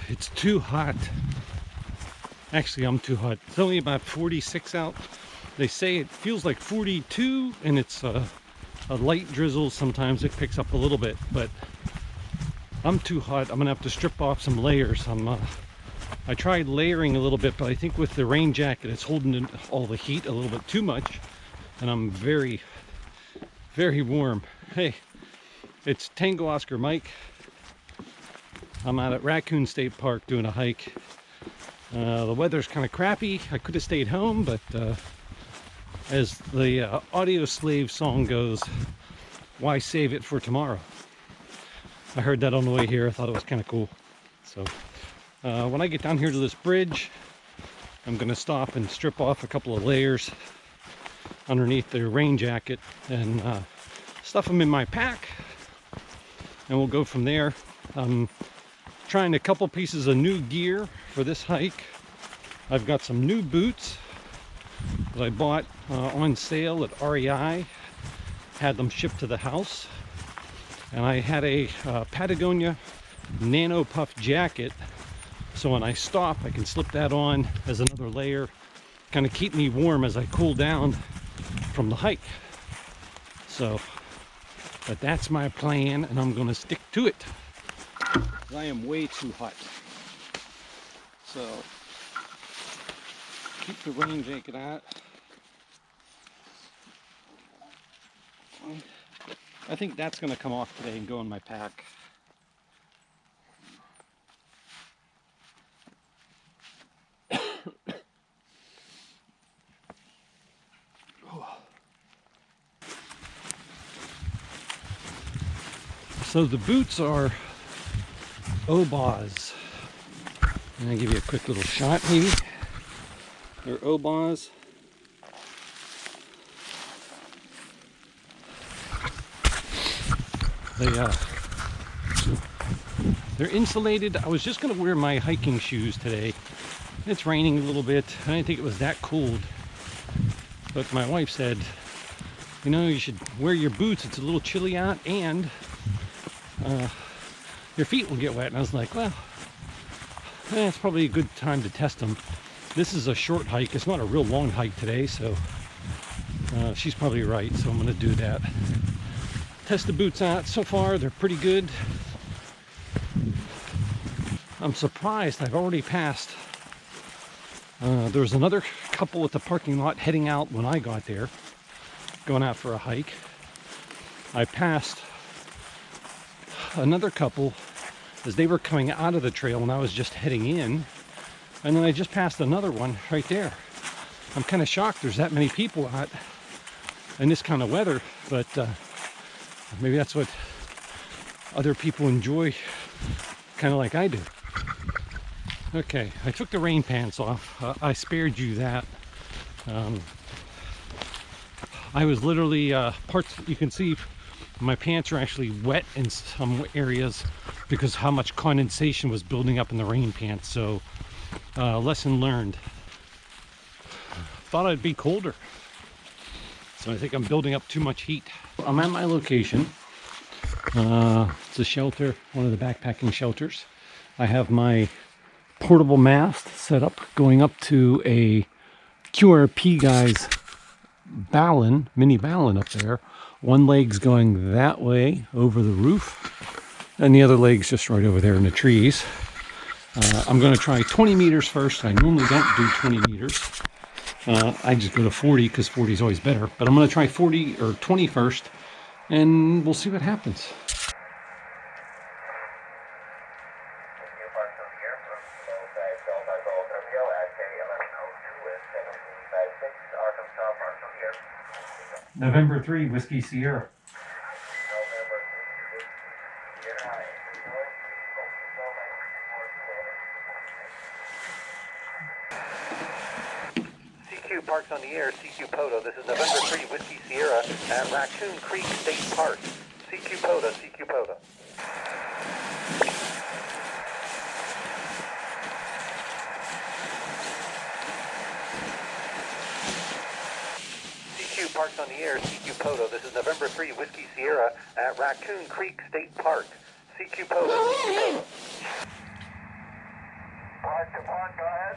It's too hot. Actually, I'm too hot. It's only about 46 out. They say it feels like 42, and it's a light drizzle. Sometimes it picks up a little bit, but I'm too hot. I'm gonna have to strip off some layers. I tried layering a little bit, but I think with the rain jacket, it's holding in all the heat a little bit too much, and I'm very, very warm. Hey, it's Tango Oscar Mike. I'm out at Raccoon State Park doing a hike. The weather's kind of crappy. I could have stayed home, but as the Audio Slave song goes, why save it for tomorrow? I heard that on the way here. I thought it was kind of cool. So when I get down here to this bridge, I'm going to stop and strip off a couple of layers underneath the rain jacket and stuff them in my pack, and we'll go from there. Trying a couple pieces of new gear for this hike. I've got some new boots that I bought on sale at REI, had them shipped to the house, and I had a Patagonia Nano Puff jacket, so when I stop I can slip that on as another layer, kind of keep me warm as I cool down from the hike. So but that's my plan, and I'm going to stick to it. I am way too hot. So keep the rain jacket out. I think that's going to come off today and go in my pack. So the boots are Obas. I'm going to give you a quick little shot maybe. They're Obas. They're insulated. I was just going to wear my hiking shoes today. It's raining a little bit. I didn't think it was that cold. But my wife said, you know, you should wear your boots. It's a little chilly out, and your feet will get wet. And I was like, well, it's probably a good time to test them. This is a short hike. It's not a real long hike today, so she's probably right. So I'm going to do that. Test the boots out. So far, they're pretty good. I'm surprised I've already passed. There was another couple at the parking lot heading out when I got there, going out for a hike. I passed another couple as they were coming out of the trail and I was just heading in, and then I just passed another one right there. I'm kind of shocked there's that many people out in this kind of weather, but maybe that's what other people enjoy, kind of like I do. Okay, I took the rain pants off. I spared you that. I was literally parts, you can see my pants are actually wet in some areas because how much condensation was building up in the rain pants. So lesson learned. Thought I'd be colder, so I think I'm building up too much heat. I'm at my location. It's a shelter, one of the backpacking shelters. I have my portable mast set up, going up to a QRP guy's balun, mini balun up there. One leg's going that way over the roof, and the other leg's just right over there in the trees. I'm going to try 20 meters first. I normally don't do 20 meters. I just go to 40 because 40 is always better. But I'm going to try 40 or 20 first, and we'll see what happens. November 3, Whiskey Sierra. CQ Parks on the air, CQ Poto. This is November 3, Whiskey Sierra at Raccoon Creek State Park. CQ Poto, CQ Poto. CQ Parks on the air, CQ Poto. This is November 3, Whiskey Sierra at Raccoon Creek State Park. CQ Poto, CQ Poto. Park to park, go ahead.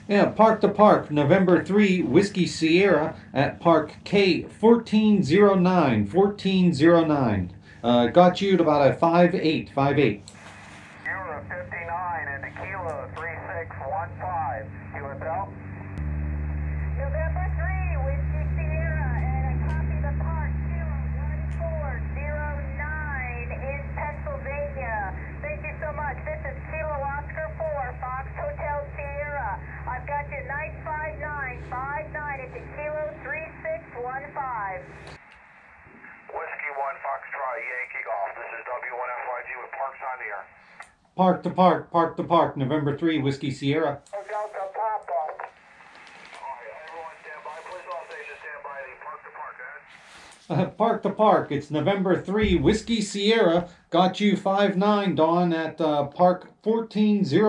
Yeah, Park to Park, November 3, Whiskey Sierra at Park K1409, 1409. Got you at about a 5'8", 5'8". Sierra 59 into Kilo 3615. QSL. November 3, Whiskey Sierra, and I copy the park, Kilo 1409 in Pennsylvania. Thank you so much. This is Kilo Oscar 4, Fox Hotel Sierra. I've got you 95959 into Kilo 3615. Whiskey 1 Foxtrot Yankee Golf. This is W1FYG with Parks on the air. Park to Park, Park to Park, November 3, Whiskey Sierra. Delta Papa. Alright, everyone stand by. Please all stations stand by. The Park to Park, guys. Park to Park, it's November 3, Whiskey Sierra. Got you 5'9", Dawn, at Park 1409. Hey,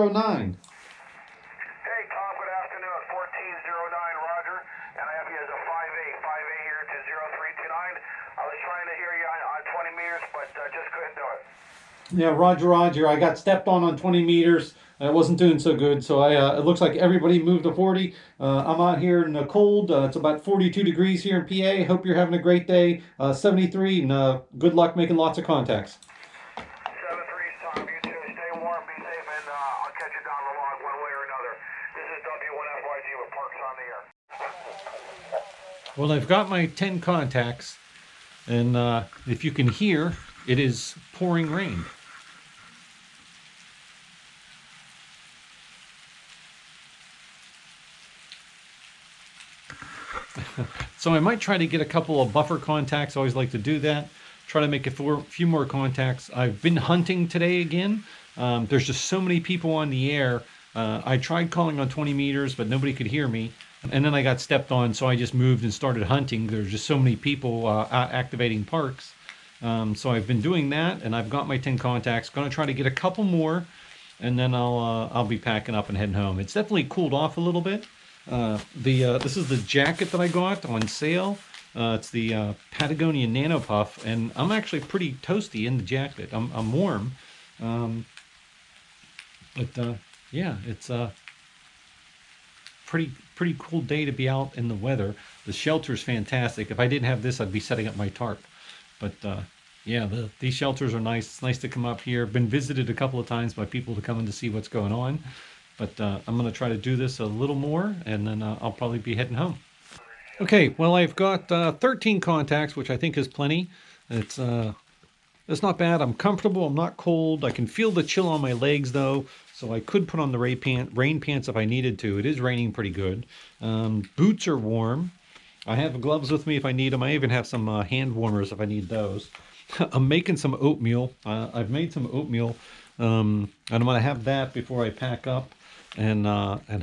Tom, good afternoon. 1409, Roger. And I have you as a 5'8", 5'8" here to 0329. I was trying to hear you on 20 meters, but just couldn't do it. Yeah, Roger. I got stepped on 20 meters. I wasn't doing so good, so it looks like everybody moved to 40. I'm out here in the cold. It's about 42 degrees here in PA. Hope you're having a great day. 73, and good luck making lots of contacts. 7-3's Tom. You two stay warm, be safe, and I'll catch you down the log one way or another. This is W1FYG with Parks on the air. Well, I've got my 10 contacts, and if you can hear, it is pouring rain. So I might try to get a couple of buffer contacts. I always like to do that. Try to make a few more contacts. I've been hunting today again. There's just so many people on the air. I tried calling on 20 meters, but nobody could hear me. And then I got stepped on, so I just moved and started hunting. There's just so many people activating parks. So I've been doing that, and I've got my 10 contacts. Going to try to get a couple more, and then I'll be packing up and heading home. It's definitely cooled off a little bit. This is the jacket that I got on sale. It's the Patagonia Nano Puff, and I'm actually pretty toasty in the jacket. I'm warm, but yeah, it's a pretty cool day to be out in the weather. The shelter's fantastic. If I didn't have this, I'd be setting up my tarp. But yeah, these shelters are nice. It's nice to come up here. Been visited a couple of times by people to come in to see what's going on. But I'm going to try to do this a little more, and then I'll probably be heading home. Okay, well, I've got 13 contacts, which I think is plenty. It's not bad. I'm comfortable. I'm not cold. I can feel the chill on my legs, though, so I could put on the rain pants if I needed to. It is raining pretty good. Boots are warm. I have gloves with me if I need them. I even have some hand warmers if I need those. I'm making some oatmeal. I've made some oatmeal, and I'm going to have that before I pack up and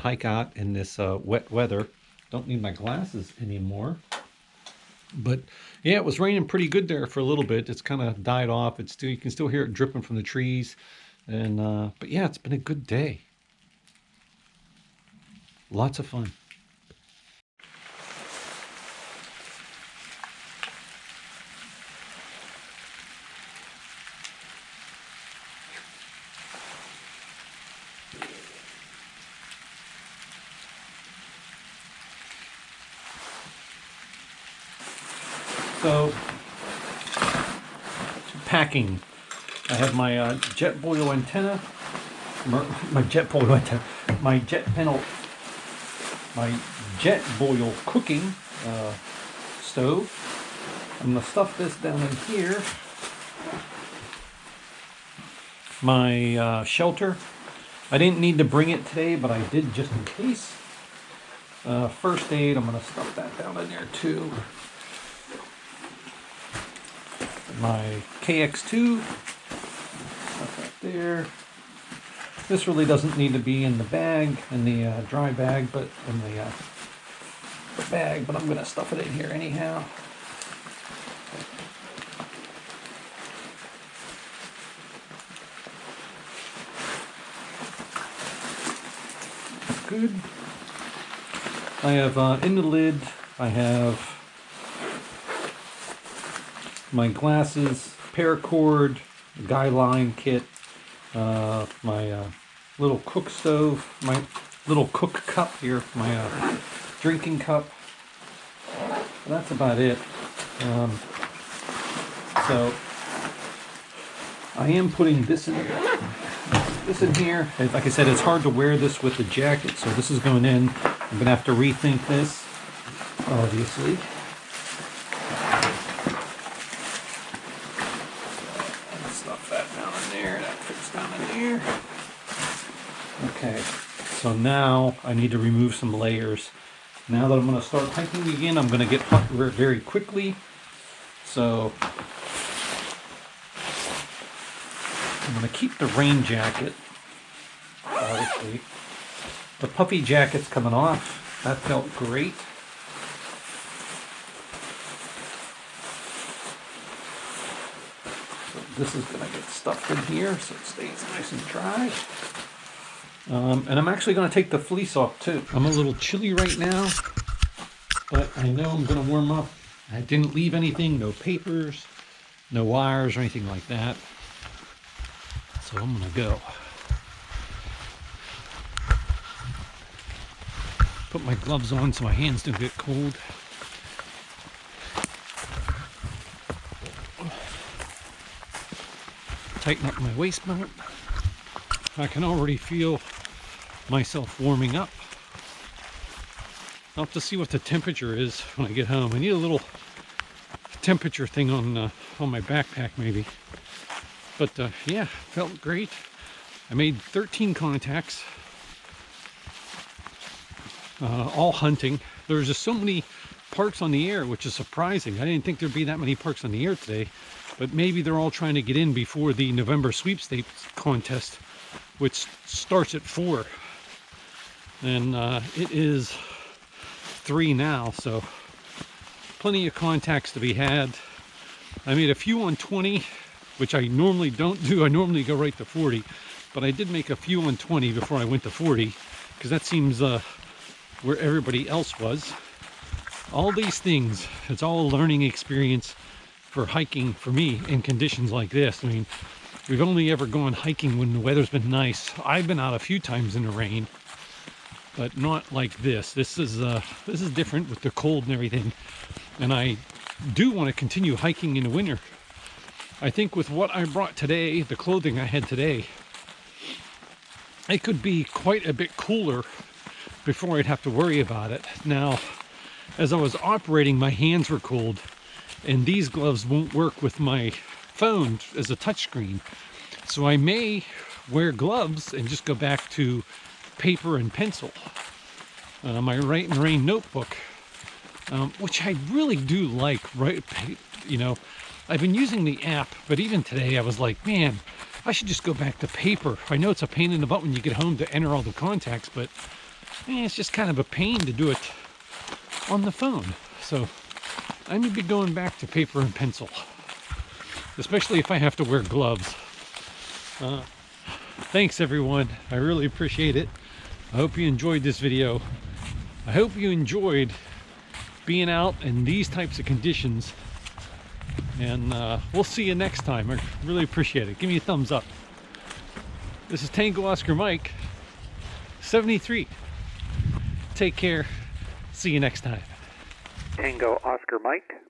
hike out in this wet weather. Don't need my glasses anymore. But yeah, it was raining pretty good there for a little bit. It's kind of died off. It's still, you can still hear it dripping from the trees. And but yeah, it's been a good day. Lots of fun. So, packing. I have my jet boil antenna, my jet boil cooking stove. I'm gonna stuff this down in here. My shelter. I didn't need to bring it today, but I did just in case. First aid. I'm gonna stuff that down in there too. My KX2, stuff right there. This really doesn't need to be in the bag, in the dry bag, but in the bag, but I'm going to stuff it in here anyhow. Good. I have in the lid, I have my glasses, paracord, guy line kit, my little cook stove, my little cook cup here, my drinking cup. That's about it. So I am putting this in here. And like I said, it's hard to wear this with the jacket, so this is going in. I'm gonna have to rethink this, obviously. Stuff that down in there. That fits down in there. Okay. So now I need to remove some layers. Now that I'm going to start hiking again, I'm going to get hot very quickly. So I'm going to keep the rain jacket, obviously. The puffy jacket's coming off. That felt great. So this is going to get stuffed in here so it stays nice and dry. And I'm actually going to take the fleece off too. I'm a little chilly right now, but I know I'm going to warm up. I didn't leave anything, no papers, no wires or anything like that. So I'm going to go. Put my gloves on so my hands don't get cold. Tighten up my waist belt. I can already feel myself warming up. I'll have to see what the temperature is when I get home. I need a little temperature thing on my backpack maybe. But yeah, felt great. I made 13 contacts, all hunting. There's just so many parks on the air, which is surprising. I didn't think there'd be that many parks on the air today, but maybe they're all trying to get in before the November sweepstakes contest, which starts at 4. And it is 3 now, so plenty of contacts to be had. I made a few on 20, which I normally don't do. I normally go right to 40, but I did make a few on 20 before I went to 40, because that seems where everybody else was. All these things, it's all a learning experience for hiking for me in conditions like this. I mean, we've only ever gone hiking when the weather's been nice. I've been out a few times in the rain, but not like this. This is different with the cold and everything. And I do want to continue hiking in the winter. I think with what I brought today, the clothing I had today, it could be quite a bit cooler before I'd have to worry about it. Now, as I was operating, my hands were cold, and these gloves won't work with my phone as a touchscreen. So I may wear gloves and just go back to paper and pencil. My Write and Rain notebook, which I really do like, right? You know, I've been using the app, but even today I was like, man, I should just go back to paper. I know it's a pain in the butt when you get home to enter all the contacts, but it's just kind of a pain to do it on the phone. So I may be going back to paper and pencil, especially if I have to wear gloves. Thanks everyone, I really appreciate it. I hope you enjoyed this video. I hope you enjoyed being out in these types of conditions, and we'll see you next time. I really appreciate it. Give me a thumbs up. This is Tango Oscar Mike 73. Take care. See you next time. Tango Oscar Mike